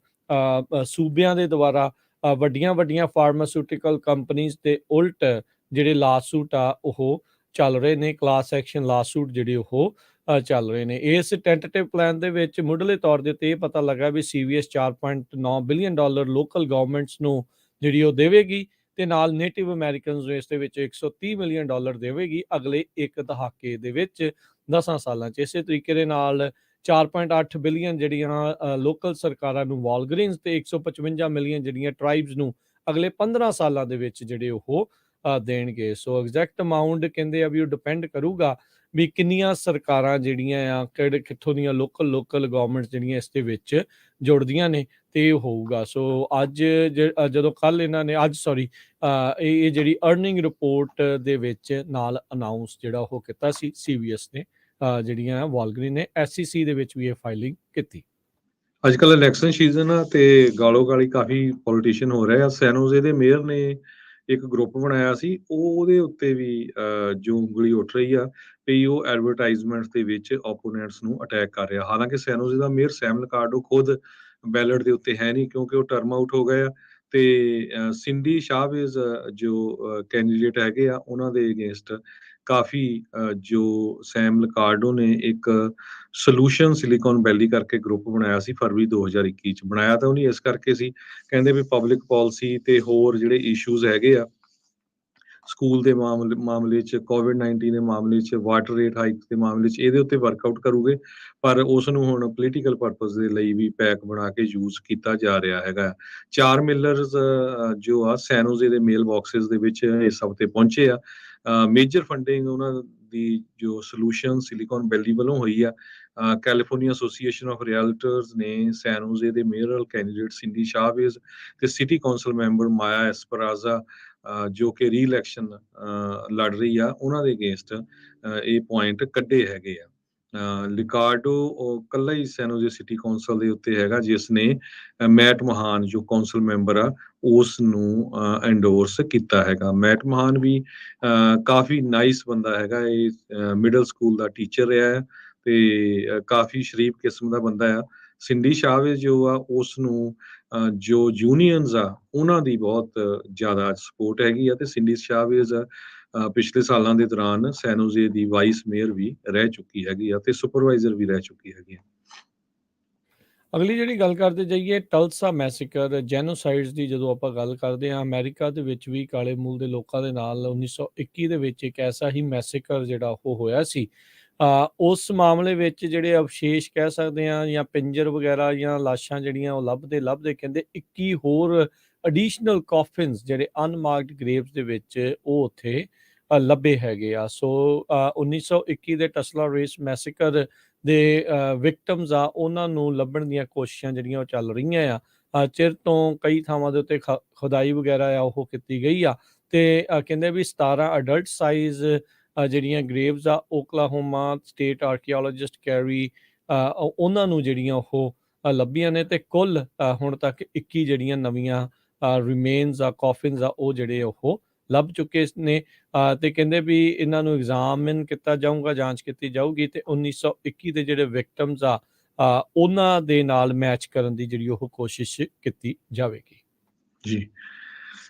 ਸੂਬਿਆਂ ਦੇ ਦੁਆਰਾ ਵੱਡੀਆਂ ਵੱਡੀਆਂ ਫਾਰਮਾਸਿਊਟੀਕਲ ਕੰਪਨੀਜ਼ ਦੇ ਉਲਟ ਜਿਹੜੇ ਲਾਸੂਟ ਆ ਉਹ ਚੱਲ ਰਹੇ ਨੇ। ਕਲਾਸ ਐਕਸ਼ਨ ਲਾਸੂਟ ਜਿਹੜੇ ਉਹ ਚੱਲ ਰਹੇ ਨੇ। ਇਸ ਟੈਂਟੇਟਿਵ ਪਲਾਨ ਦੇ ਵਿੱਚ ਮੁੱਢਲੇ ਤੌਰ ਦੇ ਉੱਤੇ ਇਹ ਪਤਾ ਲੱਗਾ ਵੀ CVS $4.9 ਬਿਲੀਅਨ ਲੋਕਲ ਗਵਰਨਮੈਂਟਸ ਨੂੰ ਜਿਹੜੀ ਉਹ ਦੇਵੇਗੀ ਤੇ ਨਾਲ ਨੇਟਿਵ ਅਮਰੀਕਨਸ ਨੂੰ ਇਸ ਦੇ ਵਿੱਚ $130 ਮਿਲੀਅਨ ਦੇਵੇਗੀ ਅਗਲੇ ਇੱਕ ਦਹਾਕੇ ਦੇ ਵਿੱਚ 10 ਸਾਲਾਂ 'ਚ। ਇਸੇ ਤਰੀਕੇ ਦੇ ਨਾਲ 4.8 ਬਿਲੀਅਨ ਜਿਹੜੀਆਂ ਲੋਕਲ ਸਰਕਾਰਾਂ ਨੂੰ ਵਾਲਗ੍ਰੀਨਸ ਤੇ 155 ਮਿਲੀਅਨ ਜਿਹੜੀਆਂ ਟਰਾਈਬਸ ਨੂੰ ਅਗਲੇ 15 ਸਾਲਾਂ ਦੇ ਵਿੱਚ ਜਿਹੜੇ ਉਹ ਦੇਣਗੇ। ਸੋ ਐਗਜ਼ੈਕਟ ਅਮਾਊਂਟ ਕਹਿੰਦੇ ਆ ਵੀ ਉਹ ਡਿਪੈਂਡ ਕਰੂਗਾ ਵੀ ਕਿੰਨੀਆਂ ਸਰਕਾਰਾਂ ਜਿਹੜੀਆਂ ਆ ਕਿਹੜੇ ਕਿੱਥੋਂ ਦੀਆਂ ਲੋਕਲ ਗਵਰਨਮੈਂਟ ਜਿਹੜੀਆਂ ਇਸ ਦੇ ਵਿੱਚ ਜੁੜਦੀਆਂ ਨੇ ਤੇ ਇਹ ਹੋਊਗਾ। ਸੋ ਅੱਜ ਜਦੋਂ ਕੱਲ ਇਹਨਾਂ ਨੇ ਅੱਜ ਸੌਰੀ ਇਹ ਜਿਹੜੀ ਅਰਨਿੰਗ ਰਿਪੋਰਟ ਦੇ ਵਿੱਚ ਨਾਲ ਅਨਾਉਂਸ ਜਿਹੜਾ ਉਹ ਕੀਤਾ ਸੀ CVS ਨੇ ਜਿਹੜੀਆਂ ਵਾਲਗ੍ਰੀਨ ਨੇ SEC ਦੇ ਵਿੱਚ ਵੀ ਇਹ ਫਾਈਲਿੰਗ ਕੀਤੀ। ਅੱਜ ਕੱਲ ਇਲੈਕਸ਼ਨ ਸੀਜ਼ਨ ਆ ਤੇ ਗਾਲੋ ਗਾਲੀ ਕਾਫੀ ਪੋਲੀਟੀਸ਼ੀਅਨ ਹੋ ਰਹੇ ਆ। ਸੈਨੋਜ਼ੇ ਦੇ ਮੇਅਰ ਨੇ ਇੱਕ ਗਰੁੱਪ ਬਣਾਇਆ ਸੀ, ਉਹਦੇ ਉੱਤੇ ਵੀ ਜੋ ਉਂਗਲੀ ਉੱਠ ਰਹੀ ਆ ਵੀ ਉਹ ਐਡਵਰਟਾਈਜ਼ਮੈਂਟ ਦੇ ਵਿੱਚ ਓਪੋਨੈਂਟਸ ਨੂੰ ਅਟੈਕ ਕਰ ਰਿਹਾ। ਹਾਲਾਂਕਿ ਸੈਨੋਜ਼ੇ ਦਾ ਮੇਅਰ ਸੈਮ ਲਿਕਾਰਡੋ ਖੁਦ ਬੈਲਟ ਦੇ ਉੱਤੇ ਹੈ ਨਹੀਂ ਕਿਉਂਕਿ ਉਹ ਟਰਮ ਆਊਟ ਹੋ ਗਏ ਆ ਤੇ ਸਿੰਡੀ ਸ਼ਾਹਵੇਜ਼ ਜੋ ਕੈਂਡੀਡੇਟ ਹੈਗੇ ਆ ਉਹਨਾਂ ਦੇ ਅਗੇਂਸਟ ਕਾਫੀ ਜੋ ਸੈਮ ਲਿਕਾਰਡੋ ਨੇ ਇੱਕ ਸੋਲੂਸ਼ਨ ਸਿਲੀਕਨ ਵੈਲੀ ਕਰਕੇ ਗਰੁੱਪ ਬਣਾਇਆ ਸੀ ਫਰਵਰੀ 2021 ਚ। ਬਣਾਇਆ ਤਾਂ ਉਹਨੇ ਇਸ ਕਰਕੇ ਸੀ, ਕਹਿੰਦੇ ਵੀ ਪਬਲਿਕ ਪਾਲਿਸੀ ਤੇ ਹੋਰ ਜਿਹੜੇ ਇਸ਼ੂਜ਼ ਹੈਗੇ ਆ ਸਕੂਲ ਦੇ ਮਾਮਲੇ 'ਚ, COVID-19 ਦੇ ਮਾਮਲੇ 'ਚ, ਵਾਟਰ ਰੇਟ ਹਾਈਕ ਦੇ ਮਾਮਲੇ 'ਚ ਇਹਦੇ ਉੱਤੇ ਵਰਕਆਊਟ ਕਰੂਗੇ। ਪਰ ਉਸ ਨੂੰ ਹੁਣ ਪੋਲੀਟੀਕਲ ਪਰਪਸ ਦੇ ਲਈ ਵੀ ਪੈਕ ਬਣਾ ਕੇ ਯੂਜ਼ ਕੀਤਾ ਜਾ ਰਿਹਾ ਹੈਗਾ। 4 ਮਿਲਰਸ ਜੋ ਆ ਸੈਨੋਜ਼ੇ ਦੇ ਮੇਲ ਬਾਕਸਿਸ ਦੇ ਵਿੱਚ ਇਸ ਹਫ਼ਤੇ ਪਹੁੰਚੇ ਆ। ਮੇਜਰ ਫੰਡਿੰਗ ਉਹਨਾਂ ਦੀ ਜੋ ਸੋਲੂਸ਼ਨ ਸਿਲੀਕਨ ਵੈਲੀ ਵੱਲੋਂ ਹੋਈ ਆ। ਕੈਲੀਫੋਰਨੀਆ ਐਸੋਸੀਏਸ਼ਨ ਆਫ ਰੀਅਲਟਰਸ ਨੇ ਸੈਨੋਜ਼ੇ ਦੇ ਮੇਅਰਲ ਕੈਂਡੀਡੇਟ ਸਿੰਡੀ ਸ਼ਾਹਵੇਜ਼ ਤੇ ਸਿਟੀ ਕੌਂਸਲ ਮੈਂਬਰ ਮਾਇਆ ਐਸਪਰਾਜ਼ਾ ਜੋ ਕਿ ਰੀ-ਇਲੈਕਸ਼ਨ ਲੜ ਰਹੀ ਆ ਉਹਨਾਂ ਦੇ ਅਗੇਂਸਟ ਇਹ ਪੁਆਇੰਟ ਕੱਢੇ ਹੈਗੇ ਆ। ਲਿਕਾਰਡੋ ਕੱਲਾ ਹੀ ਸੈਨੋਜ਼ੇ ਸਿਟੀ ਕੌਂਸਲ ਦੇ ਉੱਤੇ ਹੈਗਾ ਜਿਸ ਨੇ ਮੈਟ ਮਹਾਨ ਜੋ ਕੌਂਸਲ ਮੈਂਬਰ ਆ ਉਸ ਨੂੰ ਐਂਡੋਰਸ ਕੀਤਾ ਹੈਗਾ। ਮੈਟ ਮਹਾਨ ਵੀ ਕਾਫੀ ਨਾਈਸ ਬੰਦਾ ਹੈਗਾ। ਇਹ ਮਿਡਲ ਸਕੂਲ ਦਾ ਟੀਚਰ ਰਿਹਾ ਹੈ ਤੇ ਕਾਫੀ ਸ਼ਰੀਫ ਕਿਸਮ ਦਾ ਬੰਦਾ ਆ। ਸਿੰਡੀ ਸ਼ਾਹਵੇਜ਼ ਜੋ ਆ ਉਸ ਨੂੰ ਜੋ ਯੂਨੀਅਨਸ ਆ ਉਹਨਾਂ ਦੀ ਬਹੁਤ ਜ਼ਿਆਦਾ ਸਪੋਰਟ ਹੈਗੀ ਆ ਤੇ ਸਿੰਡੀ ਸ਼ਾਹਵੇਜ਼ ਪਿਛਲੇ ਸਾਲਾਂ ਦੇ ਦੌਰਾਨ ਸੈਨੋਜ਼ੇ ਦੀ ਵਾਈਸ ਮੇਅਰ ਵੀ ਰਹਿ ਚੁੱਕੀ ਹੈਗੀ ਆ ਤੇ ਸੁਪਰਵਾਈਜ਼ਰ ਵੀ ਰਹਿ ਚੁੱਕੀ ਹੈਗੀ ਆ। ਅਗਲੀ ਜਿਹੜੀ ਗੱਲ ਕਰਦੇ ਜਾਈਏ ਟਲਸਾ ਮੈਸੇਕਰ ਜੈਨੋਸਾਈਡਸ ਦੀ ਜਦੋਂ ਆਪਾਂ ਗੱਲ ਕਰਦੇ ਹਾਂ ਅਮਰੀਕਾ ਦੇ ਵਿੱਚ ਵੀ ਕਾਲੇ ਮੂਲ ਦੇ ਲੋਕਾਂ ਦੇ ਨਾਲ 1921 ਦੇ ਵਿੱਚ ਇੱਕ ਐਸਾ ਹੀ ਮੈਸੇਕਰ ਜਿਹੜਾ ਉਹ ਹੋਇਆ ਸੀ। ਉਸ ਮਾਮਲੇ ਵਿੱਚ ਜਿਹੜੇ ਅਵਸ਼ੇਸ਼ ਕਹਿ ਸਕਦੇ ਹਾਂ ਜਾਂ ਪਿੰਜਰ ਵਗੈਰਾ ਜਾਂ ਲਾਸ਼ਾਂ ਜਿਹੜੀਆਂ ਉਹ ਲੱਭਦੇ ਕਹਿੰਦੇ 21 ਹੋਰ ਐਡੀਸ਼ਨਲ ਕਾਫਿਨਸ ਜਿਹੜੇ ਅਨਮਾਰਕਡ ਗ੍ਰੇਵਸ ਦੇ ਵਿੱਚ ਉਹ ਉੱਥੇ ਲੱਭੇ ਹੈਗੇ ਆ। ਸੋ 1921 ਦੇ ਟਸਲਾ ਰੇਸ ਮੈਸੇਕਰ ਦੇ ਵਿਕਟਮਸ ਆ ਉਹਨਾਂ ਨੂੰ ਲੱਭਣ ਦੀਆਂ ਕੋਸ਼ਿਸ਼ਾਂ ਜਿਹੜੀਆਂ ਉਹ ਚੱਲ ਰਹੀਆਂ ਆ। ਚਿਰ ਤੋਂ ਕਈ ਥਾਵਾਂ ਦੇ ਉੱਤੇ ਖੁਦਾਈ ਵਗੈਰਾ ਆ ਉਹ ਕੀਤੀ ਗਈ ਆ ਤੇ ਕਹਿੰਦੇ ਵੀ 17 ਅਡਲਟ ਸਾਈਜ਼ ਜਿਹੜੀਆਂ ਗ੍ਰੇਵਸ ਆ ਓਕਲਾਹੋਮਾ ਸਟੇਟ ਆਰਕੀਓਲੋਜਿਸਟ ਕੈਰੀ ਉਹਨਾਂ ਨੂੰ ਜਿਹੜੀਆਂ ਉਹ ਲੱਭੀਆਂ ਨੇ ਤੇ ਕੁੱਲ ਹੁਣ ਤੱਕ 21 ਜਿਹੜੀਆਂ ਨਵੀਆਂ ਰਿਮੇਨਸ ਆ ਕਾਫਿਨਸ ਆ ਉਹ ਜਿਹੜੇ ਉਹ ਲੱਭ ਚੁੱਕੇ ਨੇ ਤੇ ਕਹਿੰਦੇ ਵੀ ਇਹਨਾਂ ਨੂੰ ਐਗਜ਼ਾਮਿਨ ਕੀਤਾ ਜਾਊਗਾ, ਜਾਂਚ ਕੀਤੀ ਜਾਊਗੀ ਤੇ 1921 ਦੇ ਜਿਹੜੇ ਵਿਕਟਮਸ ਆ ਉਹਨਾਂ ਦੇ ਨਾਲ ਮੈਚ ਕਰਨ ਦੀ ਜਿਹੜੀ ਉਹ ਕੋਸ਼ਿਸ਼ ਕੀਤੀ ਜਾਵੇਗੀ। ਜੀ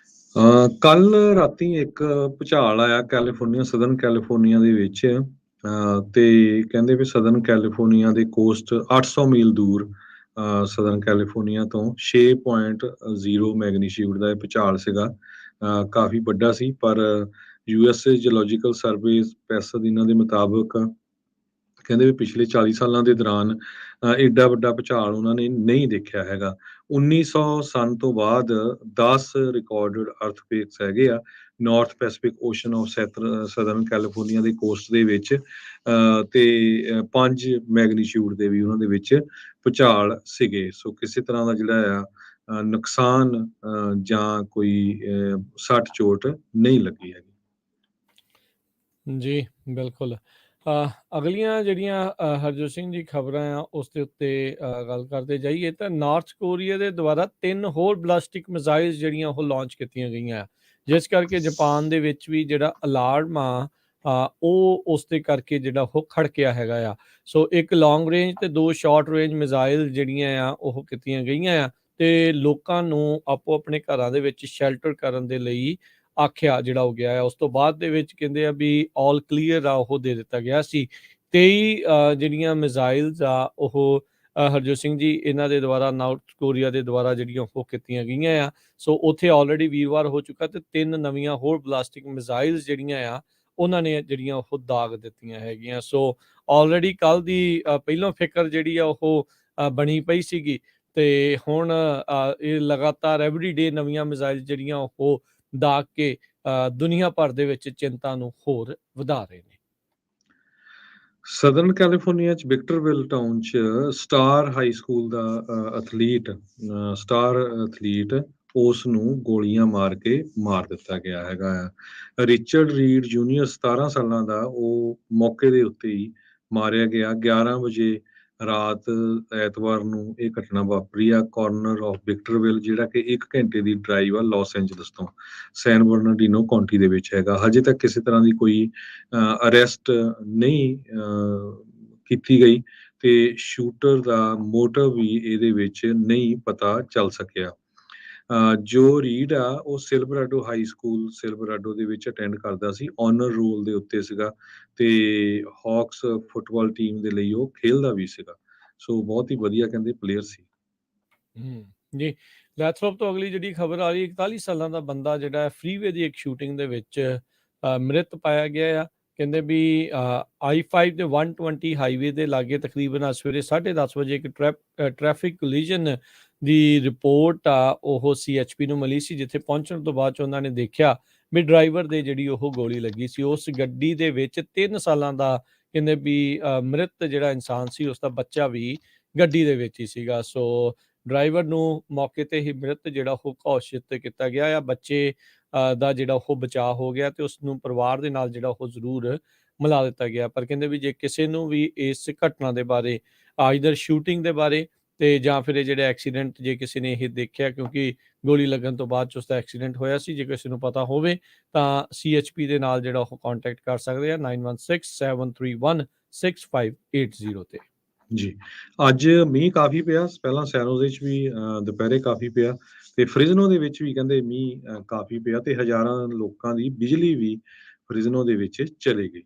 ਕੱਲ ਰਾਤੀ ਇੱਕ ਭੁਚਾਲ ਆਇਆ ਕੈਲੀਫੋਰਨੀਆ ਸਦਰਨ ਕੈਲੀਫੋਰਨੀਆ ਦੇ ਵਿੱਚ ਤੇ ਕਹਿੰਦੇ ਵੀ ਸਦਰਨ ਕੈਲੀਫੋਰਨੀਆ ਦੇ ਕੋਸਟ 800 ਮੀਲ ਦੂਰ ਸਦਰਨ ਕੈਲੀਫੋਰਨੀਆ ਤੋਂ 6.0 ਮੈਗਨੀਟਿਊਡ ਦਾ ਇਹ ਭੁਚਾਲ ਸੀਗਾ। ਕਾਫੀ ਵੱਡਾ ਸੀ ਪਰ USA ਜਿਓਲੋਜੀਕਲ ਸਰਵੇ ਪੈਸਾ ਇਹਨਾਂ ਦੇ ਮੁਤਾਬਕ ਕਹਿੰਦੇ ਵੀ ਪਿਛਲੇ 40 ਸਾਲਾਂ ਦੇ ਦੌਰਾਨ ਏਡਾ ਵੱਡਾ ਭੁਚਾਲ ਉਹਨਾਂ ਨੇ ਨਹੀਂ ਦੇਖਿਆ ਹੈਗਾ। 1900 ਸਨ ਤੋਂ ਬਾਅਦ 10 ਰਿਕਾਰਡਡ ਅਰਥਕਵੇਕਸ ਹੈਗੇ ਆ north pacific ocean of southern california ਦੇ ਕੋਸਟ ਦੇ ਵਿੱਚ ਤੇ 5 ਮੈਗਨੀਟਿਊਡ ਦੇ ਵੀ ਉਹਨਾਂ ਦੇ ਵਿੱਚ ਭੁਚਾਲ ਸੀਗੇ। ਸੋ ਕਿਸੇ ਤਰ੍ਹਾਂ ਦਾ ਜਿਹੜਾ ਆ ਨੁਕਸਾਨ ਜਾਂ ਕੋਈ ਸੱਟ ਚੋਟ ਨਹੀਂ ਲੱਗੀ ਹੈਗੀ। ਜੀ ਬਿਲਕੁਲ। ਅਗਲੀਆਂ ਜਿਹੜੀਆਂ ਹਰਜੋਤ ਸਿੰਘ ਜੀ ਖਬਰਾਂ ਆ ਉਸ ਦੇ ਉੱਤੇ ਗੱਲ ਕਰਦੇ ਜਾਈਏ ਤਾਂ ਨਾਰਥ ਕੋਰੀਆ ਦੇ ਦੁਆਰਾ 3 ਹੋਰ ਬਲਾਸਟਿਕ ਮਿਜ਼ਾਈਲਸ ਜਿਹੜੀਆਂ ਉਹ ਲਾਂਚ ਕੀਤੀਆਂ ਗਈਆਂ ਆ ਜਿਸ ਕਰਕੇ ਜਾਪਾਨ ਦੇ ਵਿੱਚ ਵੀ ਜਿਹੜਾ ਅਲਾਰਮ ਆ ਉਹ ਉਸ ਦੇ ਕਰਕੇ ਜਿਹੜਾ ਉਹ ਖੜਕਿਆ ਹੈਗਾ ਆ। ਸੋ ਇੱਕ ਲੌਂਗ ਰੇਂਜ ਤੇ 2 ਸ਼ਾਰਟ ਰੇਂਜ ਮਿਜ਼ਾਈਲ ਜਿਹੜੀਆਂ ਆ ਉਹ ਕੀਤੀਆਂ ਗਈਆਂ ਆ ਤੇ ਲੋਕਾਂ ਨੂੰ ਆਪੋ ਆਪਣੇ ਘਰਾਂ ਦੇ ਵਿੱਚ ਸ਼ੈਲਟਰ ਕਰਨ ਦੇ ਲਈ ਆਖਿਆ ਜਿਹੜਾ ਹੋ ਗਿਆ ਹੈ। ਉਸ ਤੋਂ ਬਾਅਦ ਦੇ ਵਿੱਚ ਕਹਿੰਦੇ ਆ ਵੀ ਆਲ ਕਲੀਅਰ ਆ ਉਹ ਦੇ ਦਿੱਤਾ ਗਿਆ ਸੀ 23 ਜਿਹੜੀਆਂ ਮਿਜ਼ਾਈਲਸ ਆ ਉਹ ਹਰਜੋਤ ਸਿੰਘ ਜੀ ਇਹਨਾਂ ਦੇ ਦੁਆਰਾ ਨਾਰਥ ਕੋਰੀਆ ਦੇ ਦੁਆਰਾ ਜਿਹੜੀਆਂ ਉਹ ਕੀਤੀਆਂ ਗਈਆਂ ਆ। ਸੋ ਉੱਥੇ ਆਲਰੇਡੀ ਵੀਰਵਾਰ ਹੋ ਚੁੱਕਾ ਤੇ 3 ਨਵੀਆਂ ਹੋਰ ਬਲਾਸਟਿਕ ਮਿਜ਼ਾਈਲਸ ਜਿਹੜੀਆਂ ਆ ਉਹਨਾਂ ਨੇ ਜਿਹੜੀਆਂ ਉਹ ਦਾਗ ਦਿੱਤੀਆਂ ਹੈਗੀਆਂ। ਸੋ ਆਲਰੇਡੀ ਕੱਲ ਦੀ ਪਹਿਲੋਂ ਫਿਕਰ ਜਿਹੜੀ ਆ ਉਹ ਬਣੀ ਪਈ ਸੀਗੀ ਤੇ ਹੁਣ ਇਹ ਲਗਾਤਾਰ ਐਵਰੀਡੇ ਨਵੀਆਂ ਮਿਜ਼ਾਈਲ ਜਿਹੜੀਆਂ ਉਹ ਦਾਗ ਕੇ ਦੁਨੀਆ ਭਰ ਦੇ ਵਿੱਚ ਚਿੰਤਾ ਨੂੰ ਹੋਰ ਵਧਾ ਰਹੇ ਨੇ। ਸਦਰਨ ਕੈਲੀਫੋਰਨੀਆ ਚ ਵਿਕਟਰਵਿਲ ਟਾਊਨ ਚ ਸਟਾਰ ਹਾਈ ਸਕੂਲ ਦਾ ਸਟਾਰ ਐਥਲੀਟ ਉਸ ਨੂੰ ਗੋਲੀਆਂ ਮਾਰ ਕੇ ਮਾਰ ਦਿੱਤਾ ਗਿਆ ਹੈਗਾ ਆ। ਰਿਚਰਡ ਰੀਡ ਜੂਨੀਅਰ 17 ਸਾਲਾਂ ਦਾ ਉਹ ਮੌਕੇ ਦੇ ਉੱਤੇ ਹੀ ਮਾਰਿਆ ਗਿਆ। 11 ਵਜੇ ਰਾਤ ਐਤਵਾਰ ਨੂੰ ਇਹ ਘਟਨਾ ਵਾਪਰੀ ਆ ਕਾਰਨਰ ਆਫ ਵਿਕਟਰਵਿਲ, ਜਿਹੜਾ ਕਿ 1 ਘੰਟੇ ਦੀ ਡਰਾਈਵ ਆ ਲਾਸ ਐਂਜਲਸ ਤੋਂ ਸੈਨ ਬਰਨਾਰਡੀਨੋ ਕਾਉਂਟੀ ਦੇ ਵਿੱਚ ਹੈਗਾ। ਹਜੇ ਤੱਕ ਕਿਸੇ ਤਰ੍ਹਾਂ ਦੀ ਕੋਈ ਅਰੈਸਟ ਨਹੀਂ ਕੀਤੀ ਗਈ ਤੇ ਸ਼ੂਟਰ ਦਾ ਮੋਟਿਵ ਵੀ ਇਹਦੇ ਵਿੱਚ ਨਹੀਂ ਪਤਾ ਚੱਲ ਸਕਿਆ। ਜੋ ਰੀਡ ਆ ਉਹ ਸਿਲਵਰਾਡੋ ਹਾਈ ਸਕੂਲ ਸਿਲਵਰਾਡੋ ਦੇ ਵਿੱਚ ਅਟੈਂਡ ਕਰਦਾ ਸੀ, ਆਨਰ ਰੋਲ ਦੇ ਉੱਤੇ ਸੀਗਾ ਤੇ ਹਾਕਸ ਫੁੱਟਬਾਲ ਟੀਮ ਦੇ ਲਈ ਉਹ ਖੇਲਦਾ ਵੀ ਸੀਗਾ। ਸੋ ਬਹੁਤ ਹੀ ਵਧੀਆ ਕਹਿੰਦੇ ਪਲੇਅਰ ਸੀ। ਜੀ ਲੈਥਰੋਪ ਤੋਂ ਅਗਲੀ ਜਿਹੜੀ ਖਬਰ ਆ ਰਹੀ 41 ਸਾਲਾਂ ਦਾ ਬੰਦਾ ਜਿਹੜਾ ਫਰੀਵੇ ਦੀ ਇੱਕ ਸ਼ੂਟਿੰਗ ਦੇ ਵਿੱਚ ਮ੍ਰਿਤ ਪਾਇਆ ਗਿਆ ਆ। ਕਹਿੰਦੇ ਵੀ I-5 ਦੇ 120 ਹਾਈਵੇ ਦੇ ਲਾਗੇ ਤਕਰੀਬਨ ਸਵੇਰੇ 10:30 ਵਜੇ ਇੱਕ ਟ੍ਰੈਫਿਕ ਕੋਲੀਜਨ ਦੀ ਰਿਪੋਰਟ ਆ ਉਹ CHP ਨੂੰ ਮਿਲੀ ਸੀ, ਜਿੱਥੇ ਪਹੁੰਚਣ ਤੋਂ ਬਾਅਦ 'ਚ ਉਹਨਾਂ ਨੇ ਦੇਖਿਆ ਵੀ ਡਰਾਈਵਰ ਦੇ ਜਿਹੜੀ ਉਹ ਗੋਲੀ ਲੱਗੀ ਸੀ। ਉਸ ਗੱਡੀ ਦੇ ਵਿੱਚ 3 ਸਾਲਾਂ ਦਾ ਕਹਿੰਦੇ ਵੀ ਮ੍ਰਿਤ ਜਿਹੜਾ ਇਨਸਾਨ ਸੀ ਉਸਦਾ ਬੱਚਾ ਵੀ ਗੱਡੀ ਦੇ ਵਿੱਚ ਹੀ ਸੀਗਾ। ਸੋ ਡਰਾਈਵਰ ਨੂੰ ਮੌਕੇ ਤੇ ਹੀ ਮ੍ਰਿਤ ਜਿਹੜਾ ਉਹ ਘੋਸ਼ਿਤ ਕੀਤਾ ਗਿਆ ਆ। ਬੱਚੇ ਦਾ ਜਿਹੜਾ ਉਹ ਬਚਾਅ ਹੋ ਗਿਆ ਤੇ ਉਸ ਨੂੰ ਪਰਿਵਾਰ ਦੇ ਨਾਲ ਜਿਹੜਾ ਉਹ ਜ਼ਰੂਰ ਮਿਲਾ ਦਿੱਤਾ ਗਿਆ। ਪਰ ਕਹਿੰਦੇ ਵੀ ਜੇ ਕਿਸੇ ਨੂੰ ਵੀ ਇਸ ਘਟਨਾ ਦੇ ਬਾਰੇ ਆਈਦਰ ਸ਼ੂਟਿੰਗ ਦੇ ਬਾਰੇ ਤੇ ਜਾਂ ਫਿਰ ਇਹ ਜਿਹੜਾ ਐਕਸੀਡੈਂਟ ਜੇ ਕਿਸੇ ਨੇ ਇਹ ਦੇਖਿਆ, ਕਿਉਂਕਿ ਗੋਲੀ ਲੱਗਣ ਤੋਂ ਬਾਅਦ 'ਚ ਉਸਦਾ ਐਕਸੀਡੈਂਟ ਹੋਇਆ ਸੀ, ਜੇ ਕਿਸੇ ਨੂੰ ਪਤਾ ਹੋਵੇ ਤਾਂ CHP ਦੇ ਨਾਲ ਜਿਹੜਾ ਉਹ ਕੰਟੈਕਟ ਕਰ ਸਕਦੇ ਆ 9167316580 ਤੇ। ਜੀ ਅੱਜ ਮੀਂਹ ਕਾਫੀ ਪਿਆ, ਪਹਿਲਾਂ ਸੈਨੋਜ਼ੇ ਚ ਵੀ ਦੁਪਹਿਰੇ ਕਾਫੀ ਪਿਆ ਤੇ ਫ੍ਰਿਜ਼ਨੋ ਦੇ ਵਿੱਚ ਵੀ ਕਹਿੰਦੇ ਮੀਂਹ ਕਾਫੀ ਪਿਆ ਤੇ ਹਜ਼ਾਰਾਂ ਲੋਕਾਂ ਦੀ ਬਿਜਲੀ ਵੀ ਫ੍ਰਿਜ਼ਨੋ ਦੇ ਵਿੱਚ ਚਲੀ ਗਈ।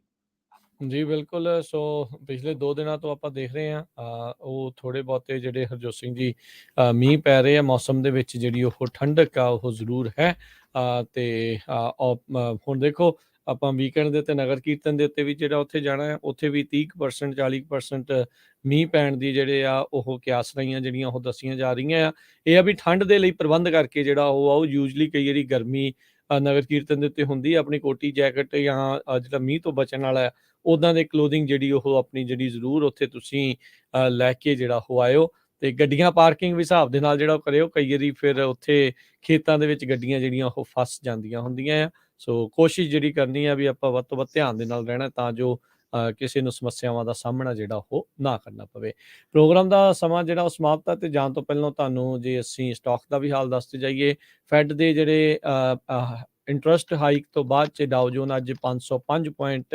ਜੀ ਬਿਲਕੁਲ। ਸੋ ਪਿਛਲੇ 2 ਦਿਨਾਂ ਤੋਂ ਆਪਾਂ ਦੇਖ ਰਹੇ ਹਾਂ ਉਹ ਥੋੜ੍ਹੇ ਬਹੁਤੇ ਜਿਹੜੇ ਹਰਜੋਤ ਸਿੰਘ ਜੀ ਮੀਂਹ ਪੈ ਰਹੇ ਆ। ਮੌਸਮ ਦੇ ਵਿੱਚ ਜਿਹੜੀ ਉਹ ਠੰਡਕ ਆ ਉਹ ਜ਼ਰੂਰ ਹੈ ਤੇ ਹੁਣ ਦੇਖੋ ਆਪਾਂ ਵੀਕਐਂਡ ਦੇ ਉੱਤੇ ਨਗਰ ਕੀਰਤਨ ਦੇ ਉੱਤੇ ਵੀ ਜਿਹੜਾ ਉੱਥੇ ਜਾਣਾ ਹੈ, ਉੱਥੇ ਵੀ 30% 40% ਮੀਂਹ ਪੈਣ ਦੀ ਜਿਹੜੇ ਆ ਉਹ ਕਿਆਸ ਰਹੀਆਂ ਜਿਹੜੀਆਂ ਉਹ ਦੱਸੀਆਂ ਜਾ ਰਹੀਆਂ ਆ। ਇਹ ਆ ਵੀ ਠੰਡ ਦੇ ਲਈ ਪ੍ਰਬੰਧ ਕਰਕੇ ਜਿਹੜਾ ਉਹ ਯੂਜਲੀ ਕਈ ਵਾਰੀ ਗਰਮੀ ਨਗਰ ਕੀਰਤਨ ਦੇ ਉੱਤੇ ਹੁੰਦੀ ਆ। ਆਪਣੀ ਕੋਟੀ ਜੈਕਟ ਜਾਂ ਜਿਹੜਾ ਮੀਂਹ ਤੋਂ ਬਚਣ ਵਾਲਾ ਹੈ ਉੱਦਾਂ ਦੇ ਕਲੋਥਿੰਗ ਜਿਹੜੀ ਉਹ ਆਪਣੀ ਜਿਹੜੀ ਜ਼ਰੂਰ ਉੱਥੇ ਤੁਸੀਂ ਲੈ ਕੇ ਜਿਹੜਾ ਉਹ ਆਇਓ ਤੇ ਗੱਡੀਆਂ ਪਾਰਕਿੰਗ ਵੀ ਹਿਸਾਬ ਦੇ ਨਾਲ ਜਿਹੜਾ ਉਹ ਕਰਿਓ। ਕਈ ਵਾਰੀ ਫਿਰ ਉੱਥੇ ਖੇਤਾਂ ਦੇ ਵਿੱਚ ਗੱਡੀਆਂ ਜਿਹੜੀਆਂ ਉਹ ਫਸ ਜਾਂਦੀਆਂ ਹੁੰਦੀਆਂ ਆ। ਸੋ ਕੋਸ਼ਿਸ਼ ਜਿਹੜੀ ਕਰਨੀ ਆ ਵੀ ਆਪਾਂ ਵੱਧ ਤੋਂ ਵੱਧ ਧਿਆਨ ਦੇ ਨਾਲ ਰਹਿਣਾ ਤਾਂ ਜੋ ਕਿਸੇ ਨੂੰ ਸਮੱਸਿਆਵਾਂ ਦਾ ਸਾਹਮਣਾ ਜਿਹੜਾ ਉਹ ਨਾ ਕਰਨਾ ਪਵੇ। ਪ੍ਰੋਗਰਾਮ ਦਾ ਸਮਾਂ ਜਿਹੜਾ ਉਹ ਸਮਾਪਤ ਹੈ ਤੇ ਜਾਣ ਤੋਂ ਪਹਿਲਾਂ ਤੁਹਾਨੂੰ ਜੇ ਅਸੀਂ ਸਟਾਕ ਦਾ ਵੀ ਹਾਲ ਦੱਸਦੇ ਜਾਈਏ, ਫੈਡ ਦੇ ਜਿਹੜੇ ਇੰਟਰਸਟ ਹਾਈਕ ਤੋਂ ਬਾਅਦ 'ਚ ਡਾਓ ਜੋਨ ਅੱਜ 505 ਪੁਆਇੰਟ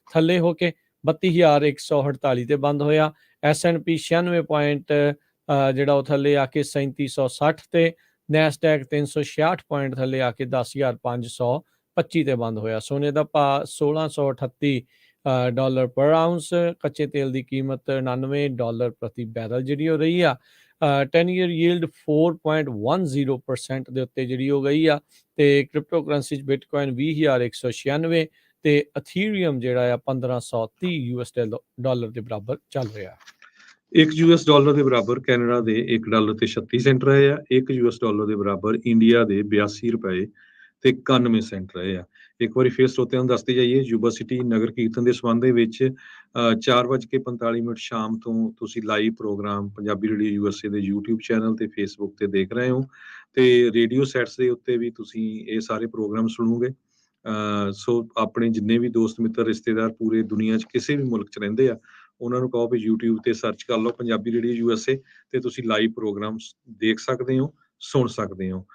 ਥੱਲੇ ਹੋ ਕੇ 32,148 ਤੇ ਬੰਦ ਹੋਇਆ। S&P 96 ਪੁਆਇੰਟ ਜਿਹੜਾ ਉਹ ਥੱਲੇ ਆ ਕੇ 3760 ਤੇ ਨੈਸਡੈਕ 366 ਪੁਆਇੰਟ ਥੱਲੇ ਆ ਕੇ 10,525 ਤੇ ਬੰਦ ਹੋਇਆ। ਸੋਨੇ ਦਾ ਭਾਅ $1638 ਪਰ ਆਉਂਸ। ਕੱਚੇ ਤੇਲ ਦੀ ਕੀਮਤ $99 ਪ੍ਰਤੀ ਬੈਰਲ ਜਿਹੜੀ ਹੋ ਰਹੀ ਆ। 10 ਈਅਰ ਯੀਲਡ 4.10% ਦੇ ਉੱਤੇ ਜਿਹੜੀ ਹੋ ਗਈ ਆ ਤੇ ਕ੍ਰਿਪਟੋ ਕਰੰਸੀ 'ਚ ਬਿਟਕੋਇਨ 20,196 ਤੇ ਅਥੀਰੀਅਮ ਜਿਹੜਾ ਆ $1530 ਦੇ ਬਰਾਬਰ ਚੱਲ ਰਿਹਾ। $1 ਦੇ ਬਰਾਬਰ ਕੈਨੇਡਾ ਦੇ $1 ਤੇ 36 ਸੈਂਟ ਰਹੇ ਆ। $1 ਦੇ ਬਰਾਬਰ ਇੰਡੀਆ ਦੇ 82 ਰੁਪਏ ਤੇ 91 ਸੈਂਟ ਰਹੇ ਆ। ਇੱਕ ਵਾਰੀ ਫੇਰ ਸਰੋਤਿਆਂ ਨੂੰ ਦੱਸਦੇ ਜਾਈਏ, ਯੂਬਾ ਸਿਟੀ ਨਗਰ ਕੀਰਤਨ ਦੇ ਸੰਬੰਧ ਦੇ ਵਿੱਚ 4:45 ਸ਼ਾਮ ਤੋਂ ਤੁਸੀਂ live programme Punjabi radio USA ਦੇ YouTube ਚੈਨਲ ਤੇ Facebook ਤੇ ਦੇਖ ਰਹੇ ਹੋ ਤੇ ਰੇਡੀਓ ਸੈਟਸ ਦੇ ਉੱਤੇ ਵੀ ਤੁਸੀਂ ਇਹ ਸਾਰੇ ਪ੍ਰੋਗਰਾਮ ਸੁਣੋਗੇ। ਸੋ ਆਪਣੇ ਜਿੰਨੇ ਵੀ ਦੋਸਤ ਮਿੱਤਰ ਰਿਸ਼ਤੇਦਾਰ ਪੂਰੇ ਦੁਨੀਆ 'ਚ ਕਿਸੇ ਵੀ ਮੁਲਕ 'ਚ ਰਹਿੰਦੇ ਆ ਉਹਨਾਂ ਨੂੰ ਕਹੋ ਵੀ YouTube ਤੇ ਸਰਚ ਕਰ ਲਓ ਪੰਜਾਬੀ ਰੇਡੀਓ USA ਤੇ ਤੁਸੀਂ ਲਾਈਵ ਪ੍ਰੋਗਰਾਮ ਦੇਖ ਸਕਦੇ ਹੋ, ਸੁਣ ਸਕਦੇ ਹੋ।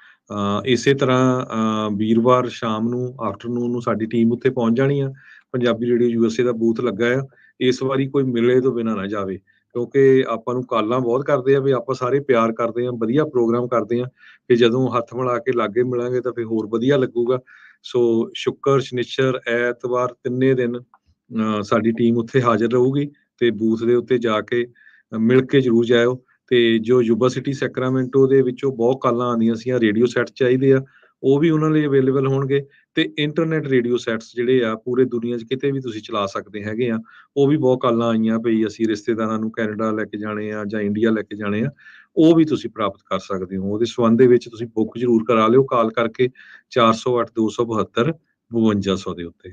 ਇਸੇ ਤਰ੍ਹਾਂ ਵੀਰਵਾਰ ਸ਼ਾਮ ਨੂੰ ਆਫਟਰਨੂਨ ਨੂੰ ਸਾਡੀ ਟੀਮ ਉੱਥੇ ਪਹੁੰਚ ਜਾਣੀ ਆ। ਪੰਜਾਬੀ ਰੇਡੀਓ USA ਦਾ ਬੂਥ ਲੱਗਾ ਆ। ਇਸ ਵਾਰੀ ਕੋਈ ਮਿਲੇ ਤੋਂ ਬਿਨਾਂ ਨਾ ਜਾਵੇ, ਕਿਉਂਕਿ ਆਪਾਂ ਨੂੰ ਕਾਲਾਂ ਬਹੁਤ ਕਰਦੇ ਆ ਵੀ ਆਪਾਂ ਸਾਰੇ ਪਿਆਰ ਕਰਦੇ ਆ, ਵਧੀਆ ਪ੍ਰੋਗਰਾਮ ਕਰਦੇ ਆ ਕਿ ਜਦੋਂ ਹੱਥ ਮਿਲਾ ਕੇ ਲਾਗੇ ਮਿਲਾਂਗੇ ਤਾਂ ਫਿਰ ਹੋਰ ਵਧੀਆ ਲੱਗੂਗਾ। ਸੋ ਸ਼ੁੱਕਰ, ਸ਼ਨੀਚਰ, ਐਤਵਾਰ ਤਿੰਨੇ ਦਿਨ ਸਾਡੀ ਟੀਮ ਉੱਥੇ ਹਾਜ਼ਰ ਰਹੂਗੀ ਤੇ ਬੂਥ ਦੇ ਉੱਤੇ ਜਾ ਕੇ ਮਿਲ ਕੇ ਜ਼ਰੂਰ ਜਾਇਓ। ਤੇ ਜੋ ਯੁਵਾ ਸਿਟੀ ਸੈਕਰਾਮੈਂਟੋ ਦੇ ਵਿੱਚੋਂ ਬਹੁਤ ਕਾਲਾਂ ਆਉਂਦੀਆਂ ਸੀ, ਰੇਡੀਓ ਸੈੱਟ ਚਾਹੀਦੇ ਆ, ਉਹ ਵੀ ਉਹਨਾਂ ਲਈ ਅਵੇਲੇਬਲ ਹੋਣਗੇ। ਤੇ ਇੰਟਰਨੈਟ ਰੇਡੀਓ ਸੈੱਟਸ ਜਿਹੜੇ ਆ ਪੂਰੇ ਦੁਨੀਆ 'ਚ ਕਿਤੇ ਵੀ ਤੁਸੀਂ ਚਲਾ ਸਕਦੇ ਹੈਗੇ ਆ। ਉਹ ਵੀ ਬਹੁਤ ਕਾਲਾਂ ਆਈਆਂ ਵੀ ਅਸੀਂ ਰਿਸ਼ਤੇਦਾਰਾਂ ਨੂੰ ਕੈਨੇਡਾ ਲੈ ਕੇ ਜਾਣੇ ਆ ਜਾਂ ਇੰਡੀਆ ਲੈ ਕੇ ਜਾਣੇ ਆ, ਉਹ ਵੀ ਤੁਸੀਂ ਪ੍ਰਾਪਤ ਕਰ ਸਕਦੇ ਹੋ। ਉਹਦੇ ਸੰਬੰਧ ਦੇ ਵਿੱਚ ਤੁਸੀਂ ਬੁੱਕ ਜ਼ਰੂਰ ਕਰਾ ਲਿਓ ਕਾਲ ਕਰਕੇ 408 272 5200 ਦੇ ਉੱਤੇ।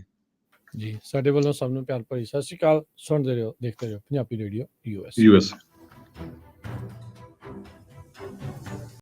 ਜੀ, ਸਾਡੇ ਵੱਲੋਂ ਸਭ ਨੂੰ ਪਿਆਰ ਭਰੀ ਸਤਿ ਸ਼੍ਰੀ ਅਕਾਲ। ਸੁਣਦੇ ਰਹੋ, ਦੇਖਦੇ ਰਹੋ ਪੰਜਾਬੀ ਰੇਡੀਓ US।